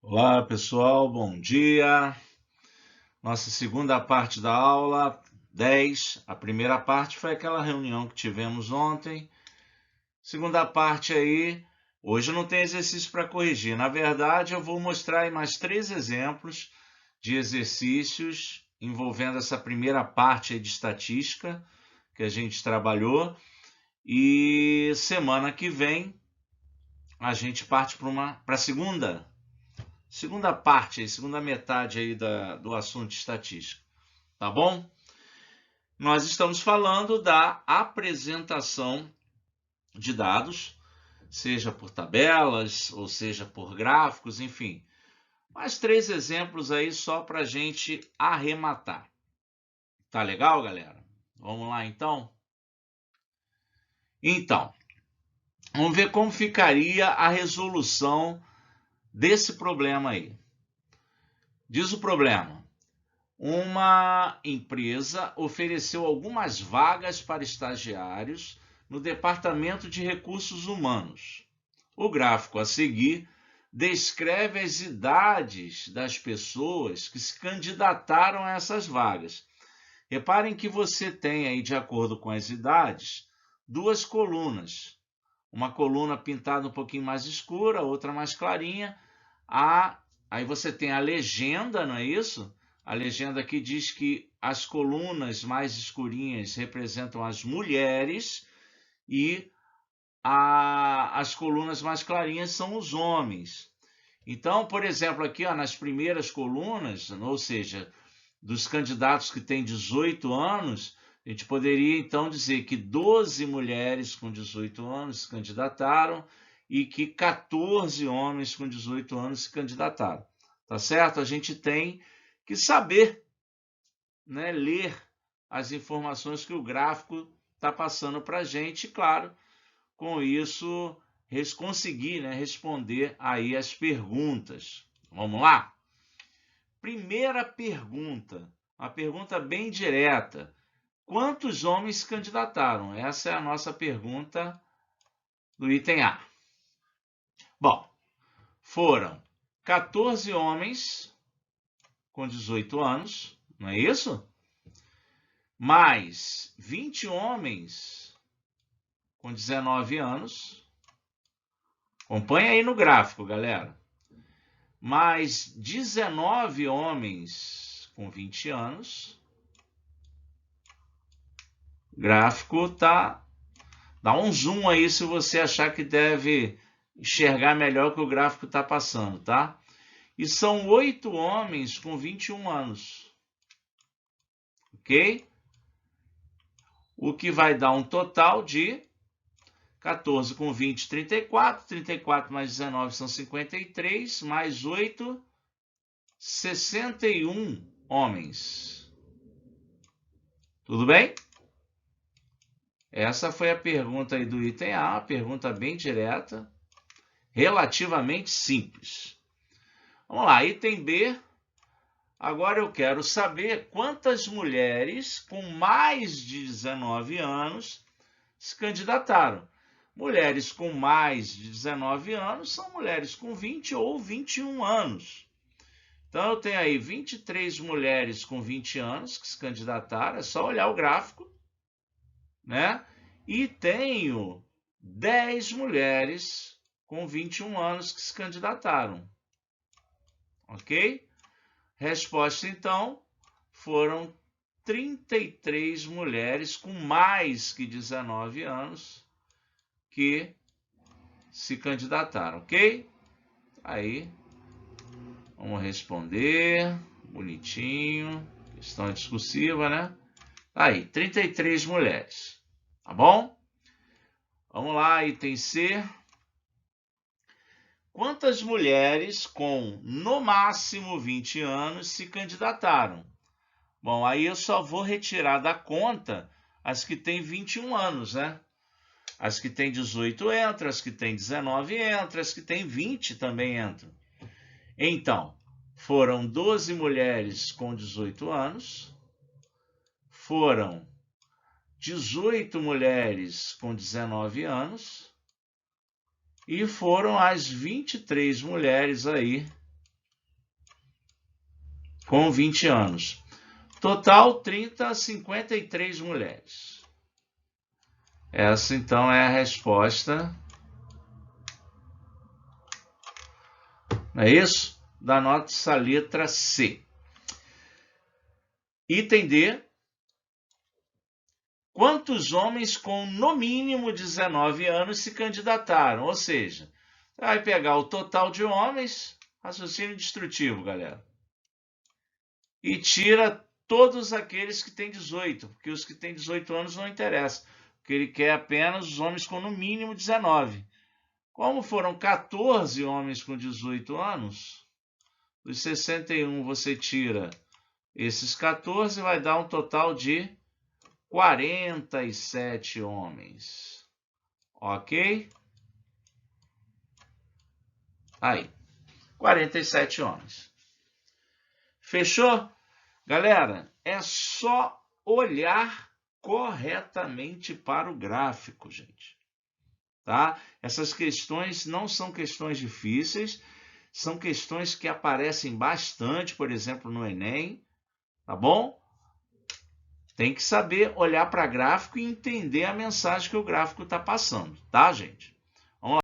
Olá, pessoal, bom dia. Nossa segunda parte da aula 10. A primeira parte foi aquela reunião que tivemos ontem. Segunda parte aí, hoje não tem exercício para corrigir. Na verdade, eu vou mostrar aí mais 3 exemplos de exercícios envolvendo essa primeira parte aí de estatística que a gente trabalhou. E semana que vem a gente parte para a segunda parte, segunda metade aí do assunto de estatística, tá bom? Nós estamos falando da apresentação de dados, seja por tabelas, ou seja por gráficos, enfim. Mais 3 exemplos aí só para a gente arrematar. Tá legal, galera? Vamos lá, então? Então, vamos ver como ficaria a resolução desse problema aí. Diz o problema: uma empresa ofereceu algumas vagas para estagiários no Departamento de Recursos Humanos. O gráfico a seguir descreve as idades das pessoas que se candidataram a essas vagas. Reparem que você tem aí, de acordo com as idades, 2 colunas. Uma coluna pintada um pouquinho mais escura, outra mais clarinha. Aí você tem a legenda, não é isso? A legenda aqui diz que as colunas mais escurinhas representam as mulheres e as colunas mais clarinhas são os homens. Então, por exemplo, aqui nas primeiras colunas, ou seja, dos candidatos que têm 18 anos, a gente poderia então dizer que 12 mulheres com 18 anos se candidataram e que 14 homens com 18 anos se candidataram. Tá certo? A gente tem que saber, né, ler as informações que o gráfico está passando para a gente, e, claro, com isso conseguir, né, responder aí as perguntas. Vamos lá? Primeira pergunta, uma pergunta bem direta. Quantos homens se candidataram? Essa é a nossa pergunta do item A. Bom, foram 14 homens com 18 anos, não é isso? Mais 20 homens com 19 anos. Acompanha aí no gráfico, galera. Mais 19 homens com 20 anos. O gráfico tá... Dá um zoom aí se você achar que deve enxergar melhor o que o gráfico está passando, tá? E são 8 homens com 21 anos. Ok? O que vai dar um total de 14 com 20, 34. 34 mais 19 são 53. Mais 8, 61 homens. Tudo bem? Essa foi a pergunta aí do item A, uma pergunta bem direta, relativamente simples. Vamos lá, item B. Agora eu quero saber quantas mulheres com mais de 19 anos se candidataram. Mulheres com mais de 19 anos são mulheres com 20 ou 21 anos. Então, eu tenho aí 23 mulheres com 20 anos que se candidataram, é só olhar o gráfico, né? E tenho 10 mulheres com 21 anos que se candidataram. Ok? Resposta, então, foram 33 mulheres com mais que 19 anos que se candidataram, ok? Aí, vamos responder, bonitinho, questão discursiva, né? Aí, 33 mulheres, tá bom? Vamos lá, item C. Quantas mulheres com, no máximo, 20 anos se candidataram? Bom, aí eu só vou retirar da conta as que têm 21 anos, né? As que têm 18 entram, as que têm 19 entram, as que têm 20 também entram. Então, foram 12 mulheres com 18 anos, foram 18 mulheres com 19 anos e foram as 23 mulheres aí com 20 anos. Total, 30 a 53 mulheres. Essa, então, é a resposta. Não é isso? Da nossa letra C. Item D. Quantos homens com no mínimo 19 anos se candidataram? Ou seja, vai pegar o total de homens, raciocínio destrutivo, galera, e tira todos aqueles que têm 18, porque os que têm 18 anos não interessam, porque ele quer apenas os homens com no mínimo 19. Como foram 14 homens com 18 anos, dos 61 você tira esses 14, vai dar um total de 47 homens. Ok? Aí, 47 homens. Fechou? Galera, é só olhar corretamente para o gráfico, gente. Tá? Essas questões não são questões difíceis, são questões que aparecem bastante, por exemplo, no Enem, tá bom? Tem que saber olhar para gráfico e entender a mensagem que o gráfico está passando, tá, gente? Vamos lá.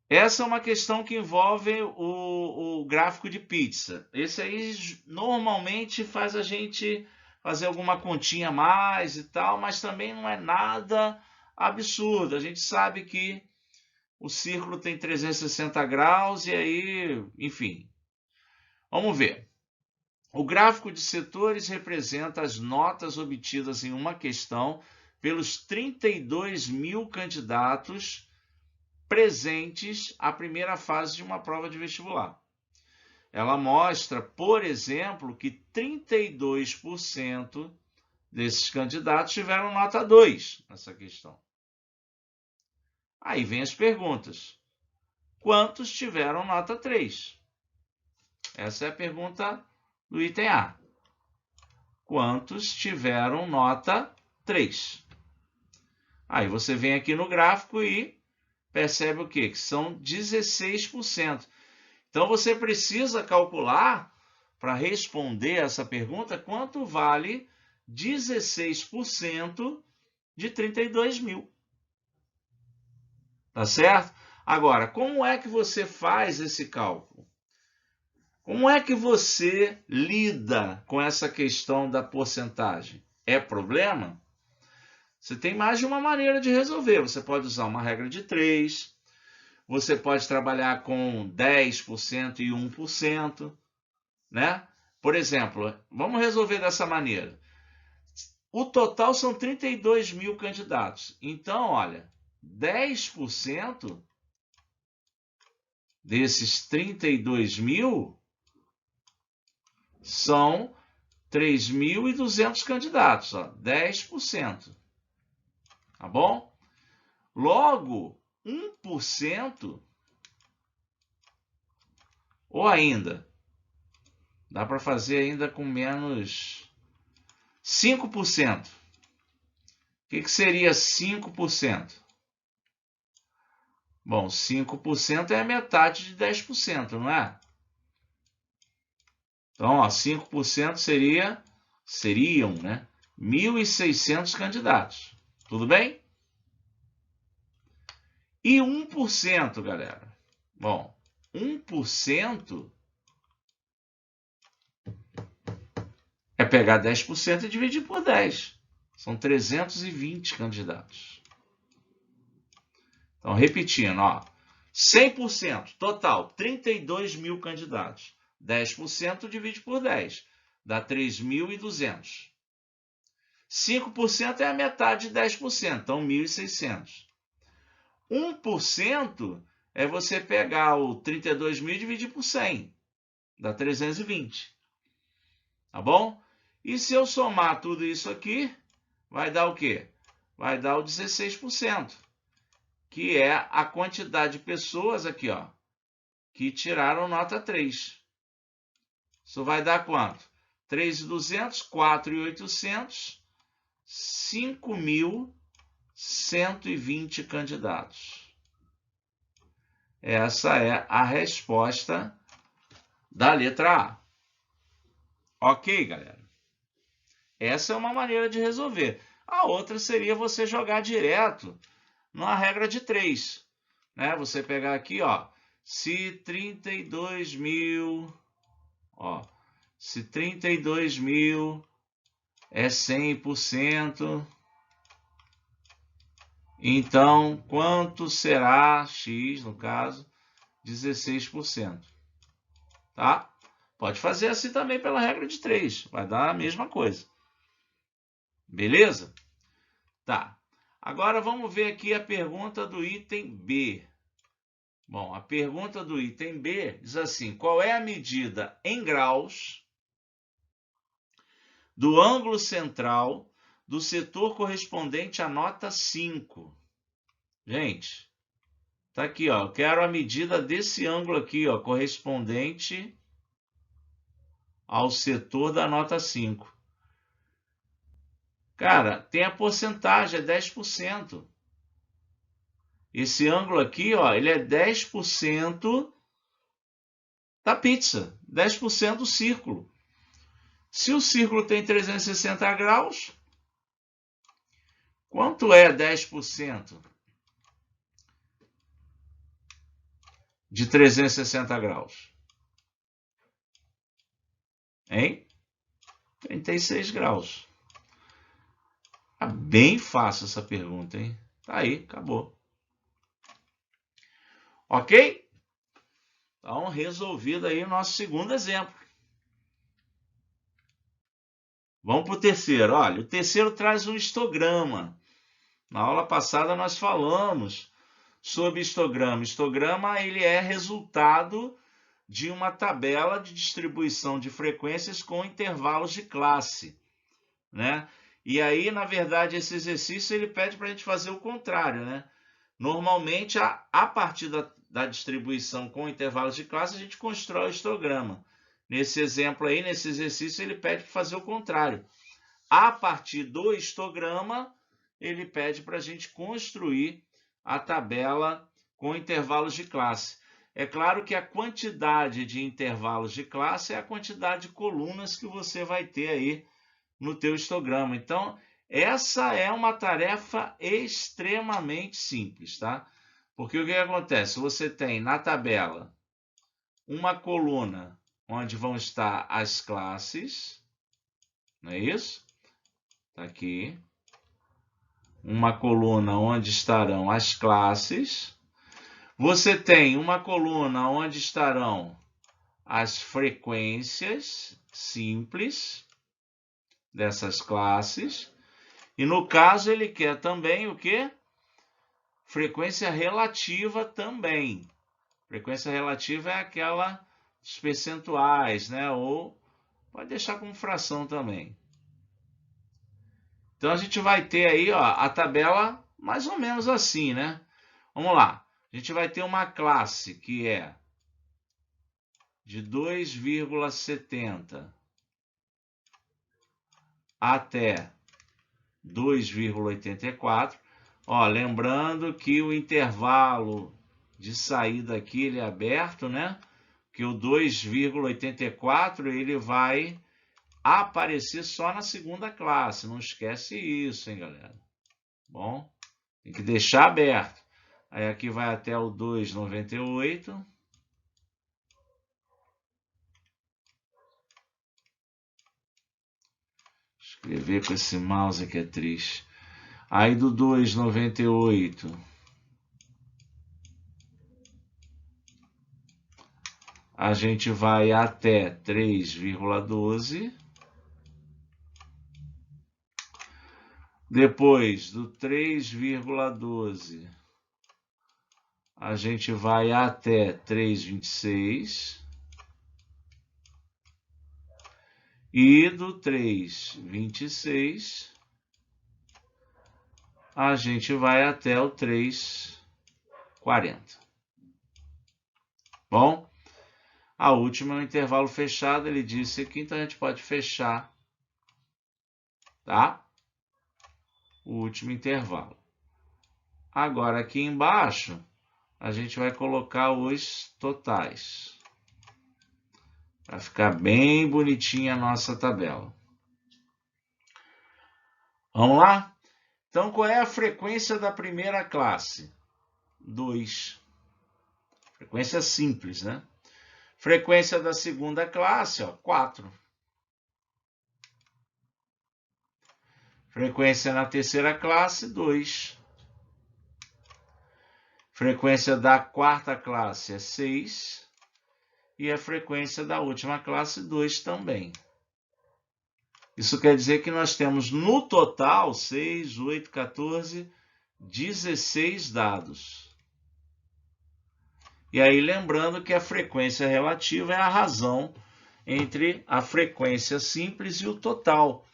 Essa é uma questão que envolve o gráfico de pizza. Esse aí normalmente faz a gente fazer alguma continha a mais e tal, mas também não é nada absurdo. A gente sabe que o círculo tem 360 graus e aí, enfim. Vamos ver. O gráfico de setores representa as notas obtidas em uma questão pelos 32 mil candidatos presentes à primeira fase de uma prova de vestibular. Ela mostra, por exemplo, que 32% desses candidatos tiveram nota 2 nessa questão. Aí vem as perguntas. Quantos tiveram nota 3? Essa é a pergunta do item A. Quantos tiveram nota 3? Aí você vem aqui no gráfico e percebe o quê? Que são 16%. Então você precisa calcular, para responder essa pergunta, quanto vale 16% de 32 mil. Tá certo? Agora, como é que você faz esse cálculo? Como é que você lida com essa questão da porcentagem? É problema? Você tem mais de uma maneira de resolver. Você pode usar uma regra de 3, você pode trabalhar com 10% e 1%, né? Por exemplo, vamos resolver dessa maneira. O total são 32 mil candidatos. Então, olha, 10% desses 32 mil são 3.200 candidatos, ó, 10%. Tá bom? Logo, 1%, ou ainda, dá para fazer ainda com menos 5%. O que seria 5%? Bom, 5% é a metade de 10%, não é? Então, ó, 5% seriam, né, 1.600 candidatos. Tudo bem? E 1%, galera? Bom, 1% é pegar 10% e dividir por 10. São 320 candidatos. Então, repetindo, ó, 100%, total, 32 mil candidatos. 10% divide por 10, dá 3.200. 5% é a metade de 10%, então 1.600. 1% é você pegar o 32 mil e dividir por 100, dá 320. Tá bom? E se eu somar tudo isso aqui, vai dar o quê? Vai dar o 16%, que é a quantidade de pessoas aqui, ó, que tiraram nota 3. Isso vai dar quanto? 3.200, 4.800, 5.120 candidatos. Essa é a resposta da letra A. Ok, galera? Essa é uma maneira de resolver. A outra seria você jogar direto numa regra de 3. Né? Você pegar aqui, ó, se 32.000, ó, se 32.000 é 100%, então quanto será x, no caso, 16%. Tá? Pode fazer assim também pela regra de 3, vai dar a mesma coisa. Beleza? Tá. Agora vamos ver aqui a pergunta do item B. Bom, a pergunta do item B diz assim: qual é a medida em graus do ângulo central do setor correspondente à nota 5? Gente, tá aqui, ó. Eu quero a medida desse ângulo aqui, ó, correspondente ao setor da nota 5. Cara, tem a porcentagem, é 10%. Esse ângulo aqui, ó, ele é 10% da pizza, 10% do círculo. Se o círculo tem 360 graus, quanto é 10% de 360 graus? Hein? 36 graus. Tá bem fácil essa pergunta, hein? Tá aí, acabou. Ok? Então, resolvido aí o nosso segundo exemplo. Vamos para o terceiro. Olha, o terceiro traz um histograma. Na aula passada nós falamos sobre histograma. Histograma ele é resultado de uma tabela de distribuição de frequências com intervalos de classe, né? E aí, na verdade, esse exercício ele pede para a gente fazer o contrário, né? Normalmente, a partir da distribuição com intervalos de classe, a gente constrói o histograma. Nesse exemplo aí, nesse exercício, ele pede para fazer o contrário. A partir do histograma, ele pede para a gente construir a tabela com intervalos de classe. É claro que a quantidade de intervalos de classe é a quantidade de colunas que você vai ter aí no teu histograma. Então, essa é uma tarefa extremamente simples, tá? Porque o que acontece? Você tem na tabela uma coluna onde vão estar as classes, não é isso? Tá aqui. Uma coluna onde estarão as classes. Você tem uma coluna onde estarão as frequências simples dessas classes. E no caso ele quer também o quê? Frequência relativa também. Frequência relativa é aquela dos percentuais, né? Ou pode deixar como fração também. Então a gente vai ter aí, ó, a tabela mais ou menos assim, né? Vamos lá. A gente vai ter uma classe que é de 2,70 até 2,84. Ó, lembrando que o intervalo de saída aqui ele é aberto, né? Que o 2,84 ele vai aparecer só na segunda classe. Não esquece isso, hein, galera? Bom, tem que deixar aberto. Aí aqui vai até o 2,98. Escrever com esse mouse aqui é triste. Aí do 2,98 a gente vai até 3,12. Depois do 3,12 a gente vai até 3,26. E do 3,26 a gente vai até o 3,40. Bom, a última é o intervalo fechado, ele disse aqui, então a gente pode fechar, tá? O último intervalo. Agora aqui embaixo, a gente vai colocar os totais. Para ficar bem bonitinha a nossa tabela. Vamos lá? Então, qual é a frequência da primeira classe? 2. Frequência simples, né? Frequência da segunda classe, ó, 4. Frequência na terceira classe, 2. Frequência da quarta classe é 6. E a frequência da última classe, 2 também. Isso quer dizer que nós temos no total 6, 8, 14, 16 dados. E aí lembrando que a frequência relativa é a razão entre a frequência simples e o total.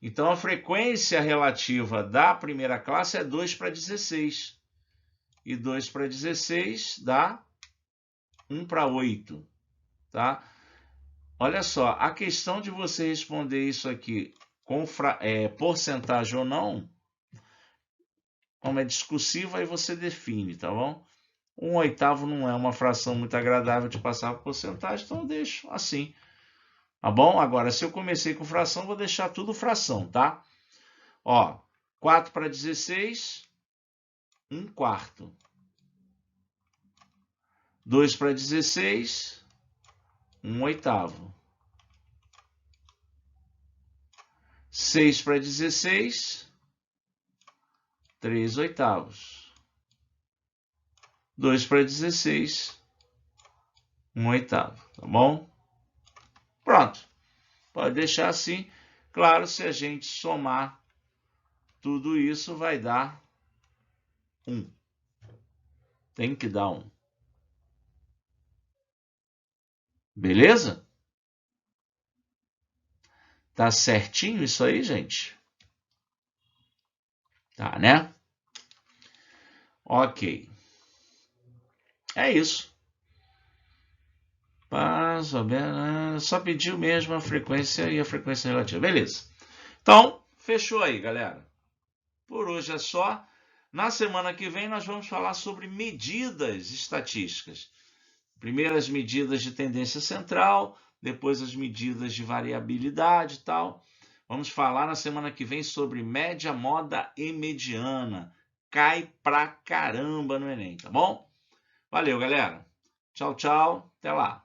Então a frequência relativa da primeira classe é 2 para 16. E 2 para 16 dá 1 para 8. Tá? Olha só, a questão de você responder isso aqui com porcentagem ou não, como é discursiva, aí você define, tá bom? 1/8 não é uma fração muito agradável de passar por porcentagem, então eu deixo assim, tá bom? Agora, se eu comecei com fração, vou deixar tudo fração, tá? Ó, 4 para 16, 1/4. 2 para 16, 1/8. 6 para 16, 3/8. 2 para 16, 1/8, tá bom? Pronto. Pode deixar assim. Claro, se a gente somar tudo isso, vai dar 1. Tem que dar 1. Beleza? Tá certinho isso aí, gente? Tá, né? Ok. É isso. Só pediu mesmo a frequência e a frequência relativa. Beleza. Então, fechou aí, galera. Por hoje é só. Na semana que vem nós vamos falar sobre medidas estatísticas. Primeiro as medidas de tendência central, depois as medidas de variabilidade e tal. Vamos falar na semana que vem sobre média, moda e mediana. Cai pra caramba no Enem, tá bom? Valeu, galera. Tchau, tchau. Até lá.